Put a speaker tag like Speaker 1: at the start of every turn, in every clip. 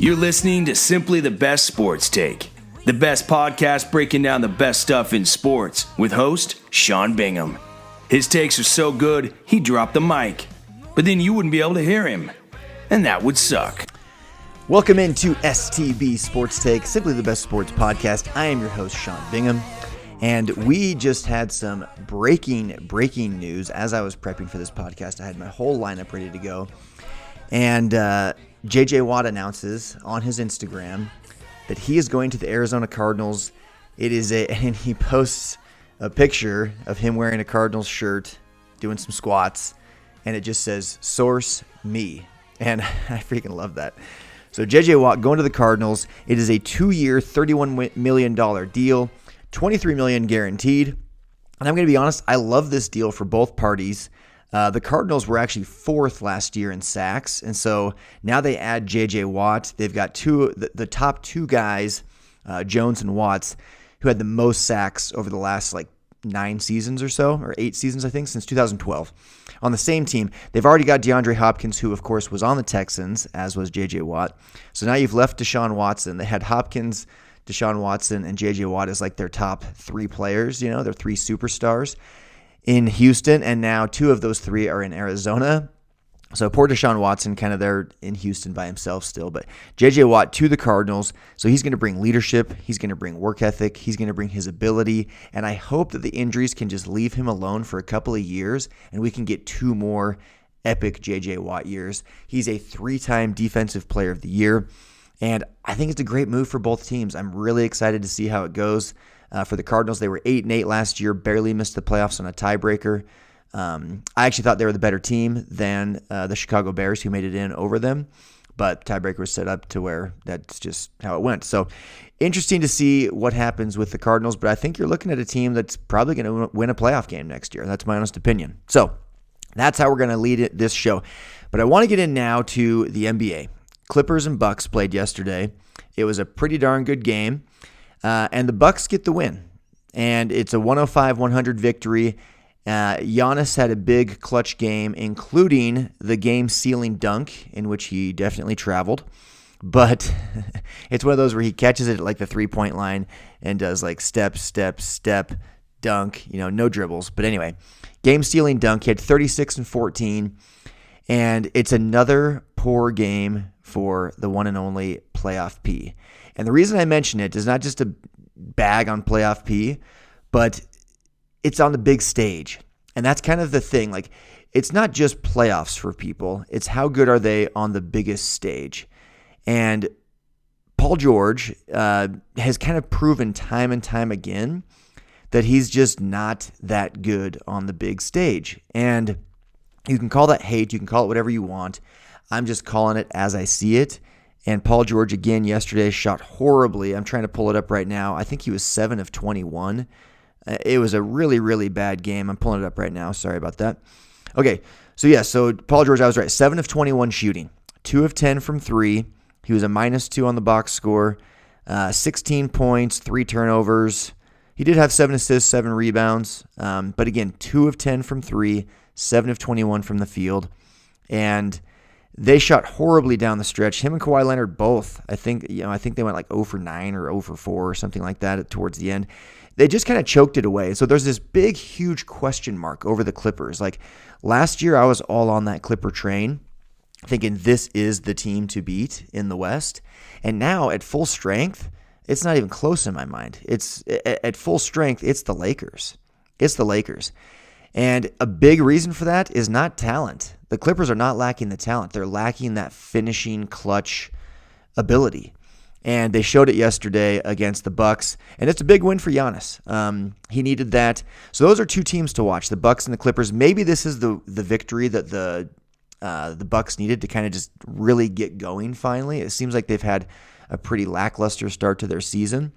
Speaker 1: You're listening to Simply the Best Sports Take, the best podcast breaking down the best stuff in sports with host Sean Bingham. His takes are so good, he dropped the mic, but then you wouldn't be able to hear him, and that would suck.
Speaker 2: Welcome into STB Sports Take, Simply the Best Sports Podcast. I am your host, Sean Bingham, and we just had some breaking news. As I was prepping for this podcast, I had my whole lineup ready to go, and J.J. Watt announces on his Instagram that he is going to the Arizona Cardinals. And he posts a picture of him wearing a Cardinals shirt, doing some squats, and it just says, "Source me." And I freaking love that. So J.J. Watt going to the Cardinals. It is a 2-year, $31 million deal, $23 million guaranteed. And I'm going to be honest, I love this deal for both parties. The Cardinals were actually 4th last year in sacks, and so now they add J.J. Watt. They've got the top two guys, Jones and Watts, who had the most sacks over the last 9 seasons or so, or 8 seasons, I think, since 2012. On the same team, they've already got DeAndre Hopkins, who, of course, was on the Texans, as was J.J. Watt. So now you've left Deshaun Watson. They had Hopkins, Deshaun Watson, and J.J. Watt as their top 3 players, their 3 superstars in Houston, and now 2 of those 3 are in Arizona. So poor Deshaun Watson kind of there in Houston by himself still, but J.J. Watt to the Cardinals. So he's going to bring leadership, he's going to bring work ethic, he's going to bring his ability, and I hope that the injuries can just leave him alone for a couple of years and we can get 2 more epic J.J. Watt years. He's a 3-time Defensive Player of the Year, and I think it's a great move for both teams. I'm really excited to see how it goes. For the Cardinals, they were 8-8 last year, barely missed the playoffs on a tiebreaker. I actually thought they were the better team than the Chicago Bears, who made it in over them, but tiebreaker was set up to where that's just how it went. So interesting to see what happens with the Cardinals, but I think you're looking at a team that's probably going to win a playoff game next year. That's my honest opinion. So that's how we're going to lead this show. But I want to get in now to the NBA. Clippers and Bucks played yesterday. It was a pretty darn good game. And the Bucks get the win, and it's a 105-100 victory. Giannis had a big clutch game, including the game-sealing dunk, in which he definitely traveled. But it's one of those where he catches it at the 3-point line and does step, step, step, dunk, no dribbles. But anyway, game-sealing dunk. He had 36 and 14, and it's another poor game for the one and only Playoff P. And the reason I mention it is not just a bag on Playoff P, but it's on the big stage. And that's kind of the thing. It's not just playoffs for people. It's how good are they on the biggest stage. And Paul George has kind of proven time and time again that he's just not that good on the big stage. And you can call that hate. You can call it whatever you want. I'm just calling it as I see it. And Paul George, again, yesterday shot horribly. I'm trying to pull it up right now. I think he was 7 of 21. It was a really, really bad game. I'm pulling it up right now. Sorry about that. Okay, so Paul George, I was right. 7 of 21 shooting. 2 of 10 from 3. He was a -2 on the box score. 16 points, 3 turnovers. He did have 7 assists, 7 rebounds. But again, 2 of 10 from 3, 7 of 21 from the field. And they shot horribly down the stretch. Him and Kawhi Leonard both. I think they went 0 for 9 or 0 for 4 or something like that towards the end. They just kind of choked it away. So there's this big, huge question mark over the Clippers. Last year, I was all on that Clipper train, thinking this is the team to beat in the West. And now at full strength, it's not even close in my mind. It's at full strength, it's the Lakers. It's the Lakers. And a big reason for that is not talent. The Clippers are not lacking the talent. They're lacking that finishing clutch ability. And they showed it yesterday against the Bucks. And it's a big win for Giannis. He needed that. So those are 2 teams to watch, the Bucks and the Clippers. Maybe this is the victory that the Bucks needed to kind of just really get going finally. It seems like they've had a pretty lackluster start to their season.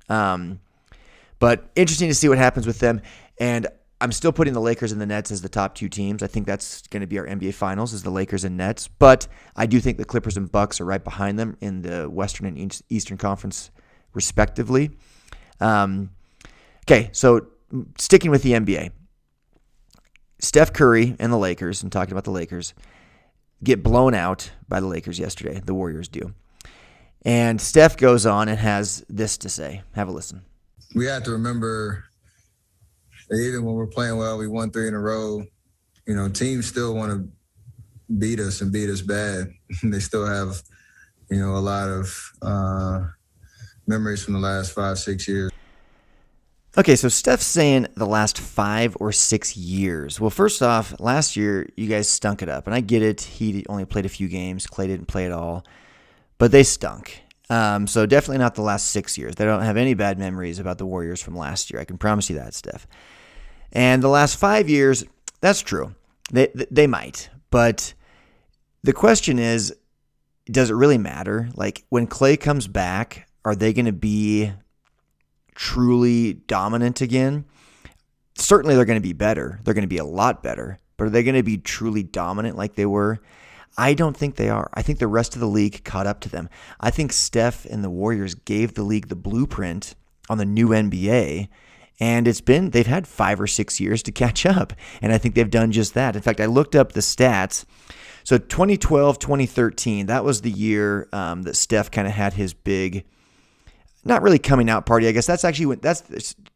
Speaker 2: But interesting to see what happens with them. And I'm still putting the Lakers and the Nets as the top 2 teams. I think that's going to be our NBA Finals, is the Lakers and Nets. But I do think the Clippers and Bucks are right behind them in the Western and Eastern Conference, respectively. Okay, so sticking with the NBA. Steph Curry and the Lakers, and talking about the Lakers, get blown out by the Lakers yesterday. The Warriors do. And Steph goes on and has this to say. Have a listen.
Speaker 3: We have to remember that even when we're playing well, we won 3 in a row. Teams still want to beat us and beat us bad. They still have, a lot of memories from the last 5-6 years.
Speaker 2: Okay, so Steph's saying the last 5 or 6 years. Well, first off, last year you guys stunk it up, and I get it. He only played a few games. Klay didn't play at all, but they stunk. So definitely not the last 6 years. They don't have any bad memories about the Warriors from last year. I can promise you that, Steph. And the last 5 years, that's true. They might, but the question is, does it really matter? Like, when Klay comes back, are they going to be truly dominant again? Certainly they're going to be better. They're going to be a lot better. But are they going to be truly dominant like they were? I don't think they are. I think the rest of the league caught up to them. I think Steph and the Warriors gave the league the blueprint on the new NBA, and they've had 5 or 6 years to catch up, and I think they've done just that. In fact, I looked up the stats. So 2012, 2013, that was the year that Steph kind of had his big, not really coming out party. I guess that's actually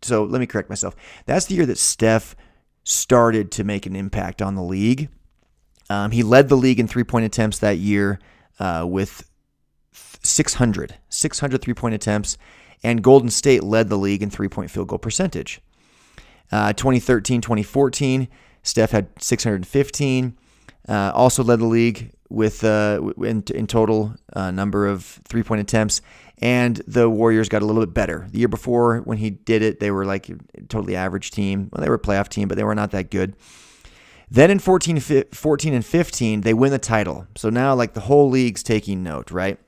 Speaker 2: so let me correct myself. That's the year that Steph started to make an impact on the league. He led the league in three-point attempts that year with 600 three-point attempts, and Golden State led the league in three-point field goal percentage. 2013, 2014, Steph had 615. Also led the league with in total number of three-point attempts, and the Warriors got a little bit better. The year before, when he did it, they were like a totally average team. Well, they were a playoff team, but they were not that good. Then in 14 and 15, they win the title. So now like the whole league's taking note, right?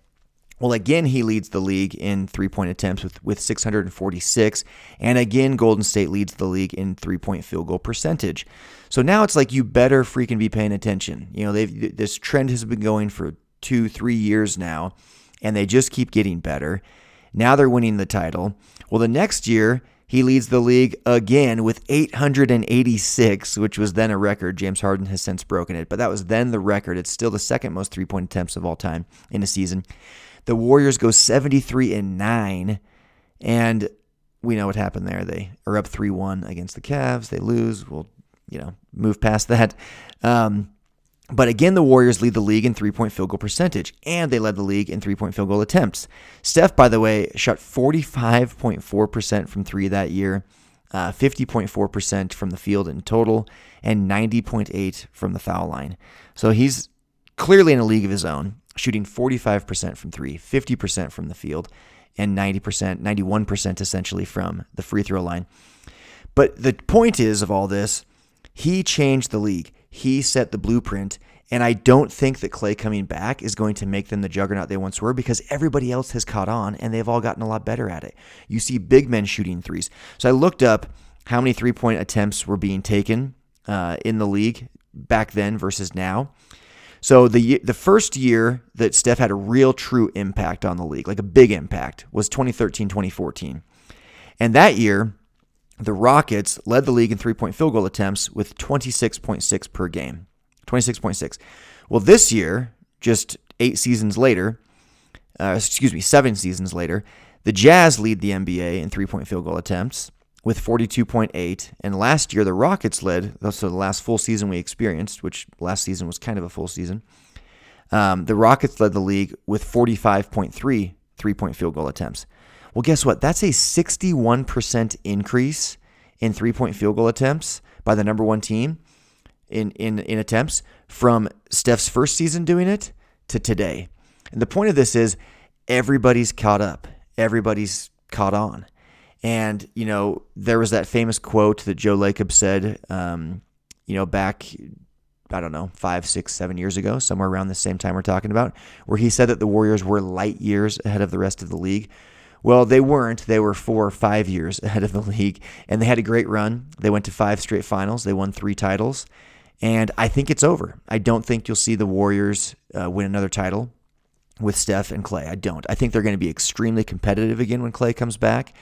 Speaker 2: Well, again, he leads the league in three-point attempts with 646. And again, Golden State leads the league in three-point field goal percentage. So now it's like you better freaking be paying attention. This trend has been going for 2-3 years now, and they just keep getting better. Now they're winning the title. Well, the next year, he leads the league again with 886, which was then a record. James Harden has since broken it, but that was then the record. It's still the second most three-point attempts of all time in a season. The Warriors go 73-9, and we know what happened there. They are up 3-1 against the Cavs. They lose. We'll, move past that. But again, the Warriors lead the league in three-point field goal percentage, and they led the league in three-point field goal attempts. Steph, by the way, shot 45.4% from three that year, 50.4% from the field in total, and 90.8% from the foul line. So he's clearly in a league of his own, shooting 45% from three, 50% from the field, and 91% essentially from the free throw line. But the point is of all this, he changed the league. He set the blueprint, and I don't think that Klay coming back is going to make them the juggernaut they once were, because everybody else has caught on, and they've all gotten a lot better at it. You see big men shooting threes. So I looked up how many three-point attempts were being taken in the league back then versus now. So the first year that Steph had a real true impact on the league, like a big impact, was 2013-2014. And that year, the Rockets led the league in three-point field goal attempts with 26.6 per game. 26.6. Well, this year, just 7 seasons later, the Jazz lead the NBA in three-point field goal attempts with 42.8. And last year, the Rockets led, so the last full season we experienced, which last season was kind of a full season, the Rockets led the league with 45.3 three-point field goal attempts. Well, guess what? That's a 61% increase in three-point field goal attempts by the number one team in attempts from Steph's first season doing it to today. And the point of this is everybody's caught up. Everybody's caught on. And, there was that famous quote that Joe Lacob said, back, 5, 6, 7 years ago, somewhere around the same time we're talking about, where he said that the Warriors were light years ahead of the rest of the league. Well, they weren't. They were 4 or 5 years ahead of the league, and they had a great run. They went to 5 straight finals. They won 3 titles, and I think it's over. I don't think you'll see the Warriors win another title with Steph and Klay. I don't. I think they're going to be extremely competitive again when Klay comes back.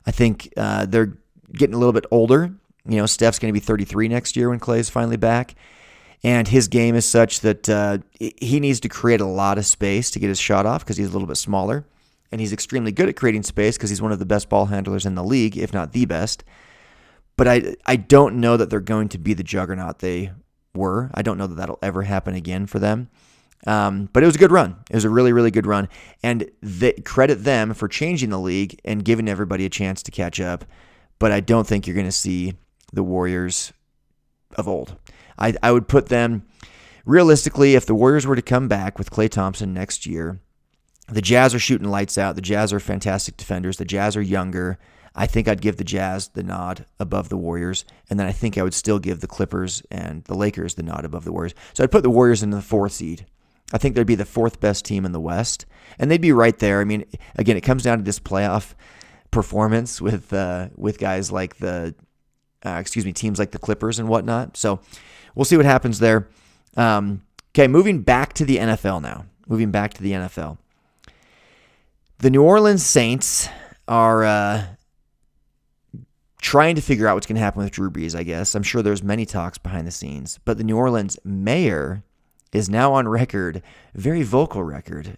Speaker 2: I think they're getting a little bit older. Steph's going to be 33 next year when Klay's finally back. And his game is such that he needs to create a lot of space to get his shot off because he's a little bit smaller. And he's extremely good at creating space because he's one of the best ball handlers in the league, if not the best. But I don't know that they're going to be the juggernaut they were. I don't know that that'll ever happen again for them. But it was a good run. It was a really, really good run. And credit them for changing the league and giving everybody a chance to catch up. But I don't think you're going to see the Warriors of old. I would put them, realistically, if the Warriors were to come back with Klay Thompson next year, the Jazz are shooting lights out. The Jazz are fantastic defenders. The Jazz are younger. I think I'd give the Jazz the nod above the Warriors, and then I think I would still give the Clippers and the Lakers the nod above the Warriors. So I'd put the Warriors in the 4th seed. I think they'd be the 4th best team in the West, and they'd be right there. I mean, again, it comes down to this playoff performance with guys like teams like the Clippers and whatnot. So we'll see what happens there. Okay, moving back to the NFL now. The New Orleans Saints are trying to figure out what's going to happen with Drew Brees, I guess. I'm sure there's many talks behind the scenes. But the New Orleans mayor is now on record, very vocal record,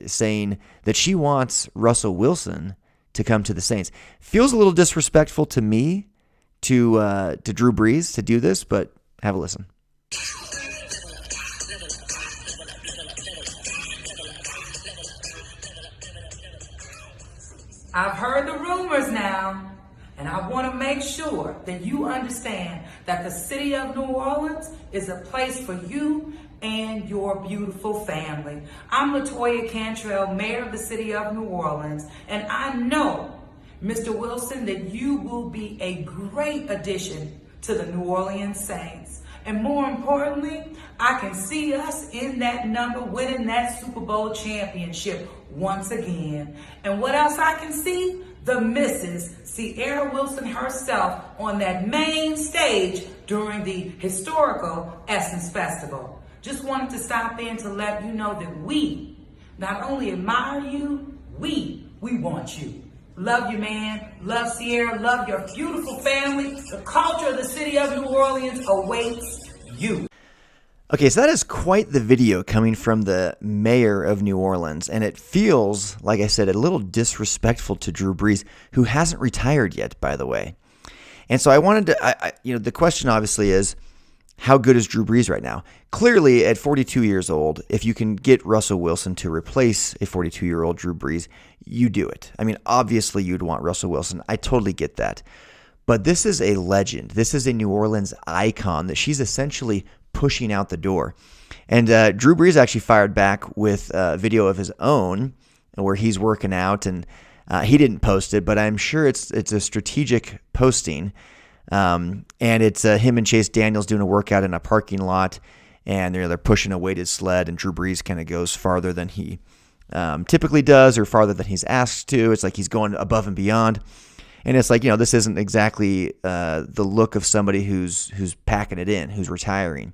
Speaker 2: saying that she wants Russell Wilson to come to the Saints. Feels a little disrespectful to me, to Drew Brees, to do this, but have a listen.
Speaker 4: I've heard the rumors now, and I want to make sure that you understand that the city of New Orleans is a place for you and your beautiful family. I'm LaToya Cantrell, mayor of the city of New Orleans, and I know, Mr. Wilson, that you will be a great addition to the New Orleans Saints. And more importantly, I can see us in that number winning that Super Bowl championship once again. And what else I can see? The Mrs. Sierra Wilson herself on that main stage during the historical Essence Festival. Just wanted to stop in to let you know that we not only admire you, we want you. Love you, man. Love Sierra. Love your beautiful family. The culture of the city of New Orleans awaits you.
Speaker 2: Okay, so that is quite the video coming from the mayor of New Orleans, and it feels, like I said, a little disrespectful to Drew Brees, who hasn't retired yet, by the way. And so I wanted to, the question obviously is, how good is Drew Brees right now? Clearly, at 42 years old, if you can get Russell Wilson to replace a 42-year-old Drew Brees, you do it. I mean, obviously you'd want Russell Wilson. I totally get that. But this is a legend. This is a New Orleans icon that she's essentially pushing out the door. And Drew Brees actually fired back with a video of his own where he's working out, and he didn't post it, but I'm sure it's a strategic posting. And it's him and Chase Daniels doing a workout in a parking lot, and they're pushing a weighted sled, and Drew Brees kind of goes farther than he typically does, or farther than he's asked to. It's like he's going above and beyond. And it's like, this isn't exactly the look of somebody who's packing it in, who's retiring.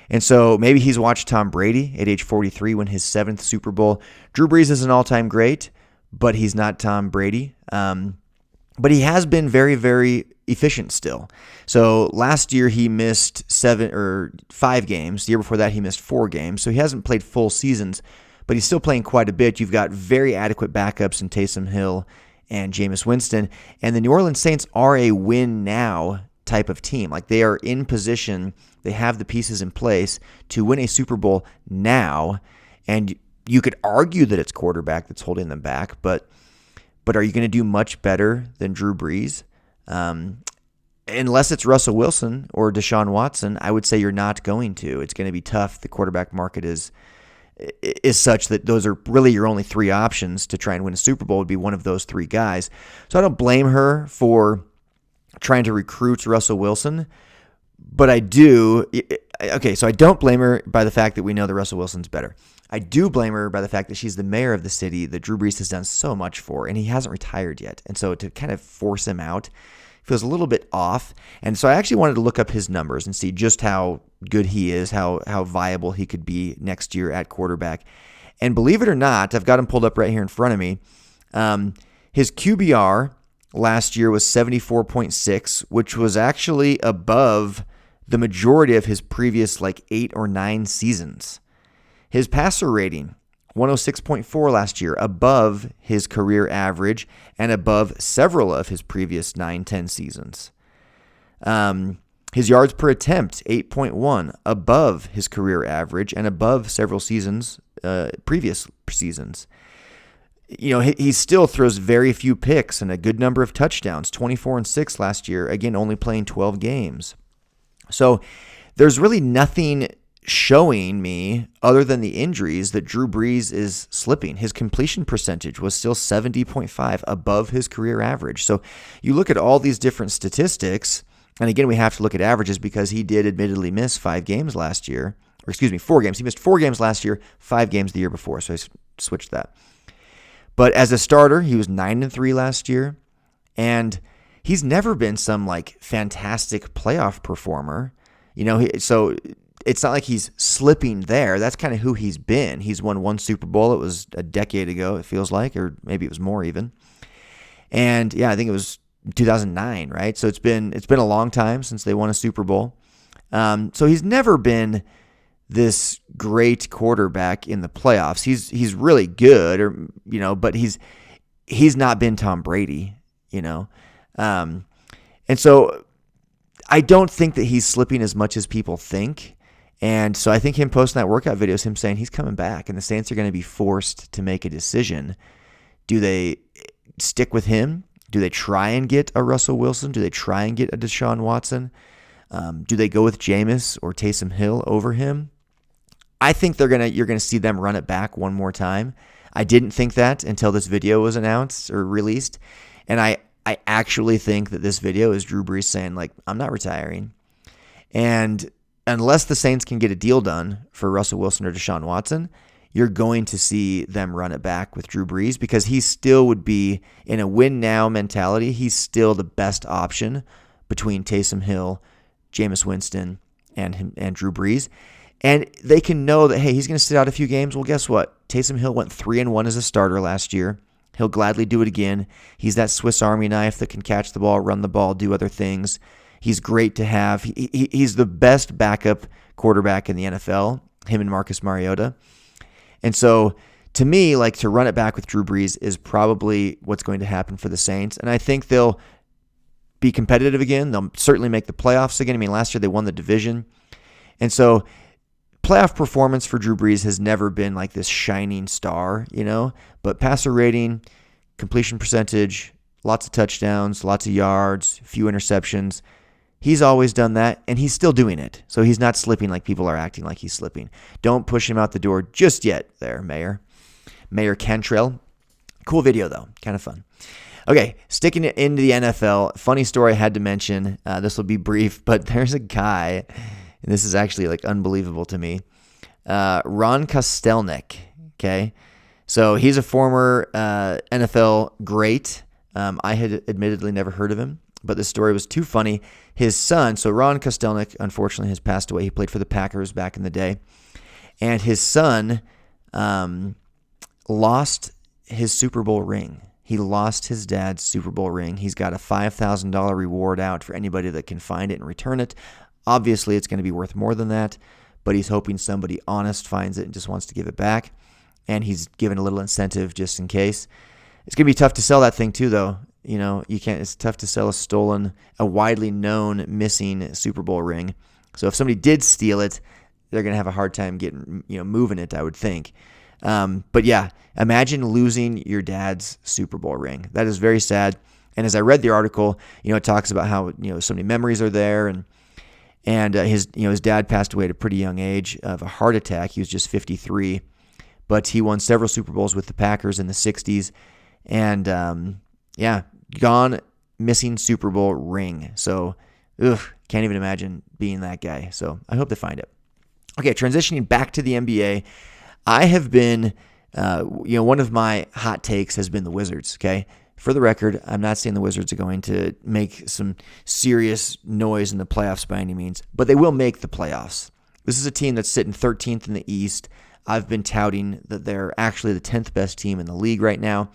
Speaker 2: And so maybe he's watched Tom Brady at age 43 win his 7th Super Bowl. Drew Brees is an all-time great, but he's not Tom Brady. But he has been very, very efficient still. So last year he missed 5 games. The year before that he missed 4 games. So he hasn't played full seasons, but he's still playing quite a bit. You've got very adequate backups in Taysom Hill and Jameis Winston. And the New Orleans Saints are a win now type of team. Like, they are in position. They have the pieces in place to win a Super Bowl now. And you could argue that it's quarterback that's holding them back, but are you going to do much better than Drew Brees? Unless it's Russell Wilson or Deshaun Watson, I would say you're not going to. It's going to be tough. The quarterback market is such that those are really your only 3 options to try and win a Super Bowl, would be one of those 3 guys. So I don't blame her for trying to recruit Russell Wilson, but I do. Okay, so I don't blame her by the fact that we know that Russell Wilson's better. I do blame her by the fact that she's the mayor of the city that Drew Brees has done so much for, and he hasn't retired yet. And so to kind of force him out feels a little bit off. And so I actually wanted to look up his numbers and see just how good he is, how viable he could be next year at quarterback. And believe it or not, I've got him pulled up right here in front of me. His QBR last year was 74.6, which was actually above the majority of his previous 8 or 9 seasons. His passer rating, 106.4 last year, above his career average and above several of his previous 9-10 seasons. His yards per attempt, 8.1, above his career average and above several seasons, previous seasons. He still throws very few picks and a good number of touchdowns, 24-6 last year, again, only playing 12 games. So there's really nothing showing me, other than the injuries, that Drew Brees is slipping. His completion percentage was still 70.5, above his career average. So you look at all these different statistics, and again, we have to look at averages because he did admittedly miss 5 games last year. Or 4 games. He missed 4 games last year, 5 games the year before, so I switched that. But as a starter, he was 9-3 last year, and he's never been some fantastic playoff performer. So it's not like he's slipping there. That's kind of who he's been. He's won 1 Super Bowl. It was a decade ago, it feels like, or maybe it was more even. And yeah, I think it was 2009, right? So it's been a long time since they won a Super Bowl. So he's never been this great quarterback in the playoffs. He's really good, but he's not been Tom Brady, and so I don't think that he's slipping as much as people think. And so I think him posting that workout video is him saying he's coming back, and the Saints are going to be forced to make a decision. Do they stick with him? Do they try and get a Russell Wilson? Do they try and get a Deshaun Watson? Do they go with Jameis or Taysom Hill over him? I think you're gonna see them run it back one more time. I didn't think that until this video was announced or released, and I actually think that this video is Drew Brees saying I'm not retiring, and unless the Saints can get a deal done for Russell Wilson or Deshaun Watson, you're going to see them run it back with Drew Brees because he still would be in a win now mentality. He's still the best option between Taysom Hill, Jameis Winston, and Drew Brees. And they can know that, hey, he's going to sit out a few games. Well, guess what? Taysom Hill went 3-1 as a starter last year. He'll gladly do it again. He's that Swiss Army knife that can catch the ball, run the ball, do other things. He's great to have. He's the best backup quarterback in the NFL, him and Marcus Mariota. And so, to me, to run it back with Drew Brees is probably what's going to happen for the Saints. And I think they'll be competitive again. They'll certainly make the playoffs again. I mean, last year they won the division. And so, playoff performance for Drew Brees has never been this shining star, but passer rating, completion percentage, lots of touchdowns, lots of yards, few interceptions. He's always done that, and he's still doing it. So he's not slipping like people are acting like he's slipping. Don't push him out the door just yet there, Mayor Cantrell. Cool video, though. Kind of fun. Okay, sticking it into the NFL. Funny story I had to mention. This will be brief, but there's a guy, and this is actually unbelievable to me. Ron Kostelnik, okay? So he's a former NFL great. I had admittedly never heard of him, but this story was too funny. His son, so Ron Kostelnik, unfortunately, has passed away. He played for the Packers back in the day. And his son lost his Super Bowl ring. He lost his dad's Super Bowl ring. He's got a $5,000 reward out for anybody that can find it and return it. Obviously, it's going to be worth more than that, but he's hoping somebody honest finds it and just wants to give it back. And he's given a little incentive just in case. It's going to be tough to sell that thing too, though. You can't. It's tough to sell a widely known missing Super Bowl ring. So if somebody did steal it, they're going to have a hard time getting, moving it, I would think. But yeah, imagine losing your dad's Super Bowl ring. That is very sad. And as I read the article, it talks about how, so many memories are there, and his dad passed away at a pretty young age of a heart attack. He was just 53, but he won several Super Bowls with the Packers in the 60s, and gone, missing Super Bowl ring. So, can't even imagine being that guy. So I hope they find it. Okay, transitioning back to the NBA, I have been, one of my hot takes has been the Wizards, okay? For the record, I'm not saying the Wizards are going to make some serious noise in the playoffs by any means, but they will make the playoffs. This is a team that's sitting 13th in the East. I've been touting that they're actually the 10th best team in the league right now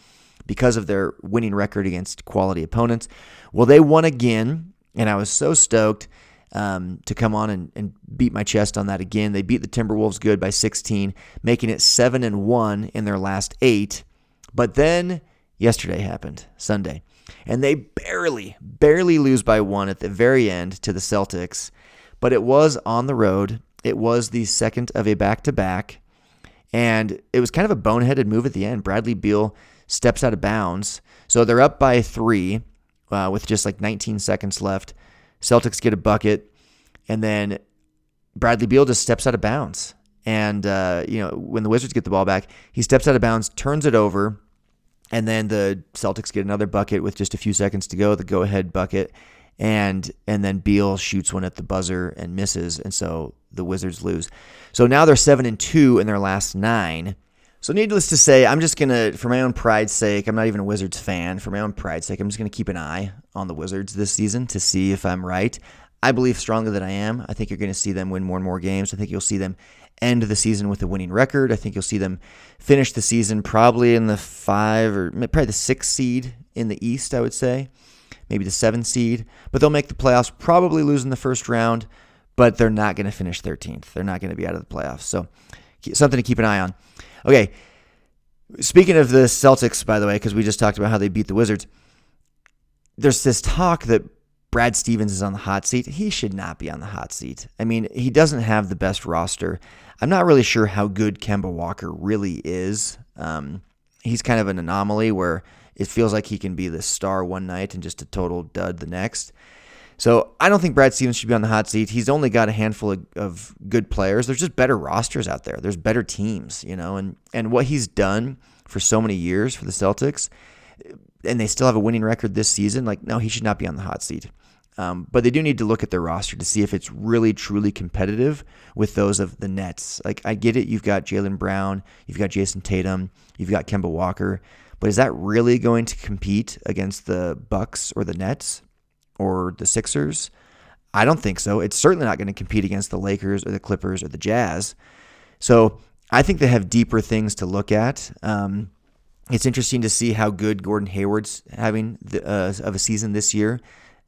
Speaker 2: because of their winning record against quality opponents. Well, they won again, and I was so stoked. to come on and beat my chest on that again. They beat the Timberwolves good by 16, making it 7-1 in their last 8. But then yesterday happened, Sunday, and they barely lose by 1 at the very end to the Celtics. But it was on the road. It was the second of a back-to-back, and it was kind of a boneheaded move at the end. Bradley Beal steps out of bounds. So they're up by 3 with just like 19 seconds left. Celtics get a bucket, and then Bradley Beal just steps out of bounds. And, when the Wizards get the ball back, he steps out of bounds, turns it over, and then the Celtics get another bucket with just a few seconds to go, the go-ahead bucket. And then Beal shoots one at the buzzer and misses, and so the Wizards lose. So now they're 7-2 in their last 9. So needless to say, I'm just going to, for my own pride's sake, I'm not even a Wizards fan. For my own pride's sake, I'm just going to keep an eye on the Wizards this season to see if I'm right. I believe strongly that I am. I think you're going to see them win more and more games. I think you'll see them end the season with a winning record. I think you'll see them finish the season probably in the 5 or probably the 6th seed in the East, I would say. Maybe the 7th seed. But they'll make the playoffs, probably lose in the first round, but they're not going to finish 13th. They're not going to be out of the playoffs. So something to keep an eye on. Okay, speaking of the Celtics, by the way, because we just talked about how they beat the Wizards, there's this talk that Brad Stevens is on the hot seat. He should not be on the hot seat. I mean, he doesn't have the best roster. I'm not really sure how good Kemba Walker really is. He's kind of an anomaly where it feels like he can be the star one night and just a total dud the next. So I don't think Brad Stevens should be on the hot seat. He's only got a handful of good players. There's just better rosters out there. There's better teams, and what he's done for so many years for the Celtics, and they still have a winning record this season, no, he should not be on the hot seat. But they do need to look at their roster to see if it's really, truly competitive with those of the Nets. I get it. You've got Jaylen Brown. You've got Jason Tatum. You've got Kemba Walker. But is that really going to compete against the Bucks or the Nets or the Sixers? I don't think so. It's certainly not going to compete against the Lakers or the Clippers or the Jazz. So I think they have deeper things to look at. It's interesting to see how good Gordon Hayward's having of a season this year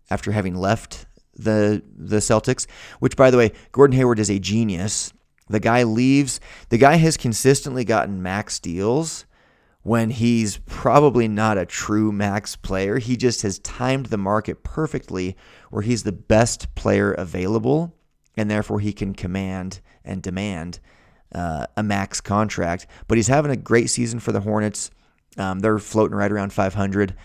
Speaker 2: after having left the Celtics, which, by the way, Gordon Hayward is a genius. The guy leaves. The guy has consistently gotten max deals when he's probably not a true max player. He just has timed the market perfectly where he's the best player available, and therefore he can command and demand a max contract. But he's having a great season for the Hornets. They're floating right around 500.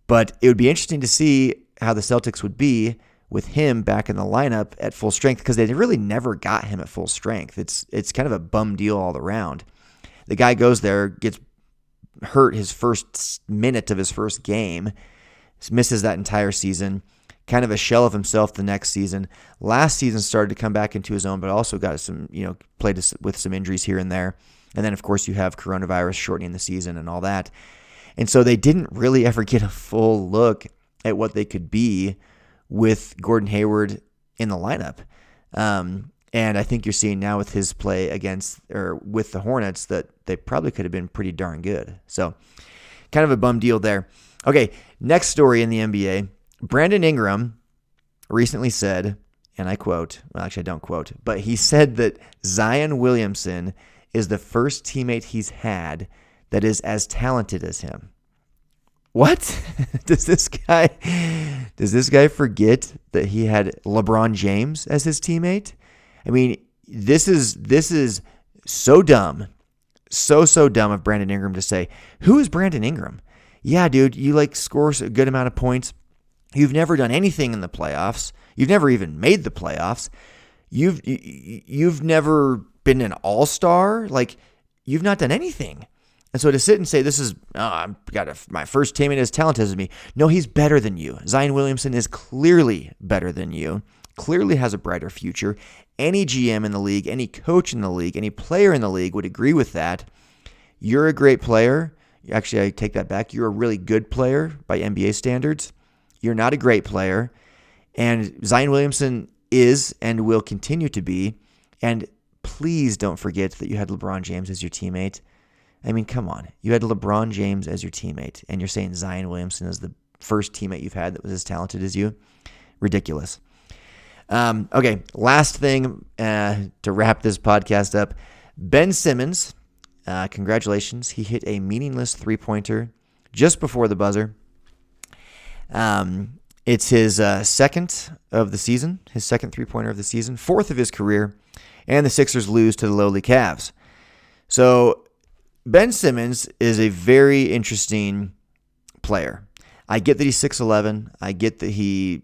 Speaker 2: But it would be interesting to see how the Celtics would be with him back in the lineup at full strength, because they really never got him at full strength. It's kind of a bum deal all around. The guy goes there, gets hurt his first minute of his first game, misses that entire season, kind of a shell of himself the next season. Last season started to come back into his own, but also got some, played with some injuries here and there. And then, of course, you have coronavirus shortening the season and all that. And so they didn't really ever get a full look at what they could be with Gordon Hayward in the lineup. And I think you're seeing now with his play with the Hornets that they probably could have been pretty darn good. So kind of a bum deal there. Okay, next story in the NBA. Brandon Ingram recently said, and I quote, well, actually I don't quote, but he said that Zion Williamson is the first teammate he's had that is as talented as him. What? Does this guy forget that he had LeBron James as his teammate? I mean, this is so dumb. So dumb of Brandon Ingram to say, who is Brandon Ingram? Yeah, dude, you score a good amount of points. You've never done anything in the playoffs. You've never even made the playoffs. You've never been an all-star. You've not done anything. And so to sit and say, I've got my first teammate as talented as me. No, he's better than you. Zion Williamson is clearly better than you, clearly has a brighter future. Any GM in the league, any coach in the league, any player in the league would agree with that. You're a great player. Actually, I take that back. You're a really good player by NBA standards. You're not a great player. And Zion Williamson is and will continue to be. And please don't forget that you had LeBron James as your teammate. I mean, come on. You had LeBron James as your teammate, and you're saying Zion Williamson is the first teammate you've had that was as talented as you? Ridiculous. Okay, last thing to wrap this podcast up. Ben Simmons, congratulations. He hit a meaningless three-pointer just before the buzzer. It's his second of the season, his second three-pointer of the season, fourth of his career, and the Sixers lose to the lowly Cavs. So Ben Simmons is a very interesting player. I get that he's 6'11". I get that he,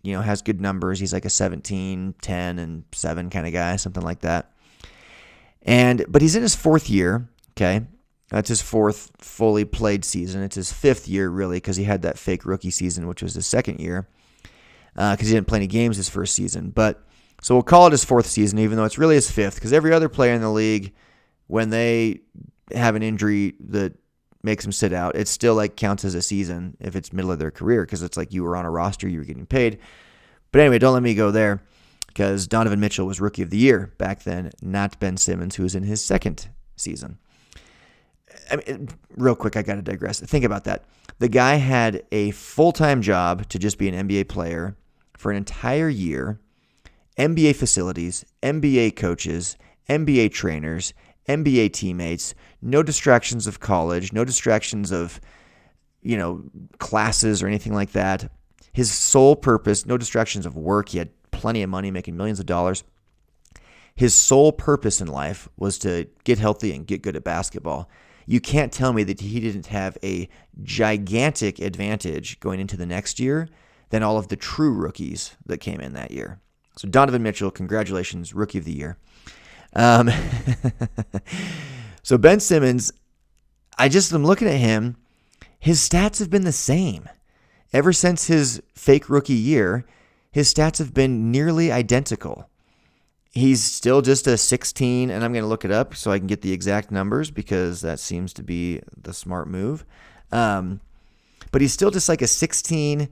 Speaker 2: has good numbers. He's like a 17, 10, and 7 kind of guy, something like that. But he's in his fourth year, okay? That's his fourth fully played season. It's his fifth year, really, because he had that fake rookie season, which was his second year, because he didn't play any games his first season. So we'll call it his fourth season, even though it's really his fifth, because every other player in the league, when they have an injury that makes them sit out, it still counts as a season if it's middle of their career, because it's like you were on a roster, you were getting paid. But anyway, don't let me go there, because Donovan Mitchell was Rookie of the Year back then, not Ben Simmons, who was in his second season. Real quick, I got to digress. Think about that. The guy had a full-time job to just be an NBA player for an entire year, NBA facilities, NBA coaches, NBA trainers, NBA teammates, no distractions of college, no distractions of, classes or anything like that. His sole purpose, no distractions of work. He had plenty of money, making millions of dollars. His sole purpose in life was to get healthy and get good at basketball. You can't tell me that he didn't have a gigantic advantage going into the next year than all of the true rookies that came in that year. So Donovan Mitchell, congratulations, Rookie of the Year. So Ben Simmons, I'm looking at him. His stats have been the same. Ever since his fake rookie year, his stats have been nearly identical. He's still just a 16, and I'm going to look it up so I can get the exact numbers because that seems to be the smart move. But he's still just like a 16,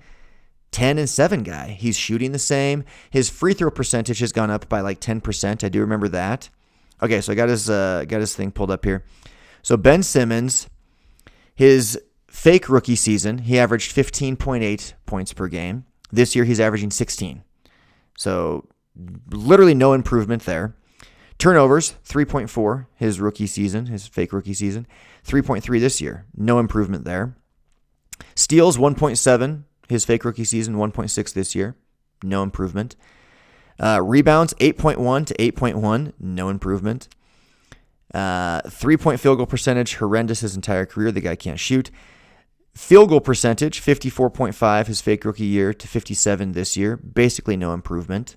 Speaker 2: 10, and 7 guy. He's shooting the same. His free throw percentage has gone up by 10%. I do remember that. Okay, so I got his thing pulled up here. So Ben Simmons, his fake rookie season, he averaged 15.8 points per game. This year he's averaging 16. So literally no improvement there. Turnovers, 3.4 his rookie season, his fake rookie season. 3.3 this year. No improvement there. Steals, 1.7 his fake rookie season, 1.6 this year. No improvement. Rebounds, 8.1 to 8.1. No improvement. 3-point field goal percentage, horrendous his entire career. The guy can't shoot. Field goal percentage, 54.5 his fake rookie year to 57 this year. Basically no improvement.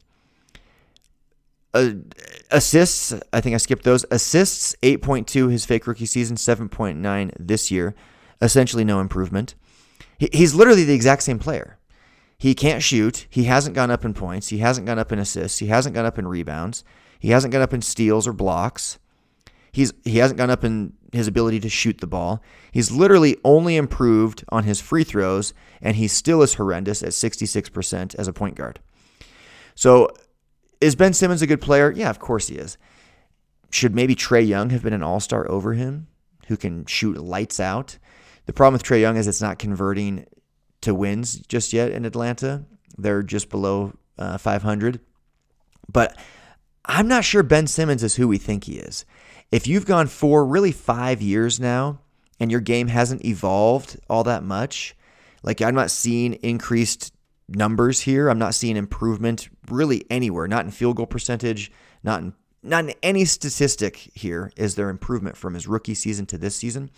Speaker 2: Assists, I think I skipped those. Assists, 8.2 his fake rookie season, 7.9 this year. Essentially no improvement. He's literally the exact same player. He can't shoot. He hasn't gone up in points. He hasn't gone up in assists. He hasn't gone up in rebounds. He hasn't gone up in steals or blocks. He hasn't gone up in his ability to shoot the ball. He's literally only improved on his free throws, and he still is horrendous at 66% as a point guard. So is Ben Simmons a good player? Yeah, of course he is. Should maybe Trae Young have been an all-star over him who can shoot lights out? The problem with Trae Young is it's not converting to wins just yet in Atlanta. They're just below 500. But I'm not sure Ben Simmons is who we think he is. If you've gone 5 years now and your game hasn't evolved all that much, I'm not seeing increased numbers here. I'm not seeing improvement really anywhere, not in field goal percentage, not in any statistic here is there improvement from his rookie season to this season.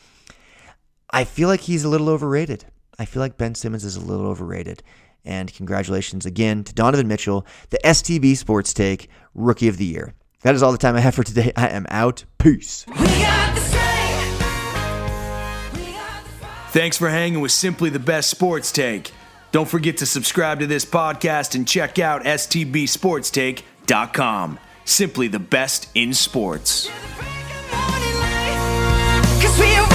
Speaker 2: I feel like he's a little overrated. I feel like Ben Simmons is a little overrated. And congratulations again to Donovan Mitchell, the STB Sports Take Rookie of the Year. That is all the time I have for today. I am out. Peace.
Speaker 1: Thanks for hanging with Simply the Best Sports Take. Don't forget to subscribe to this podcast and check out stbsportstake.com. Simply the best in sports.
Speaker 5: 'Cause we are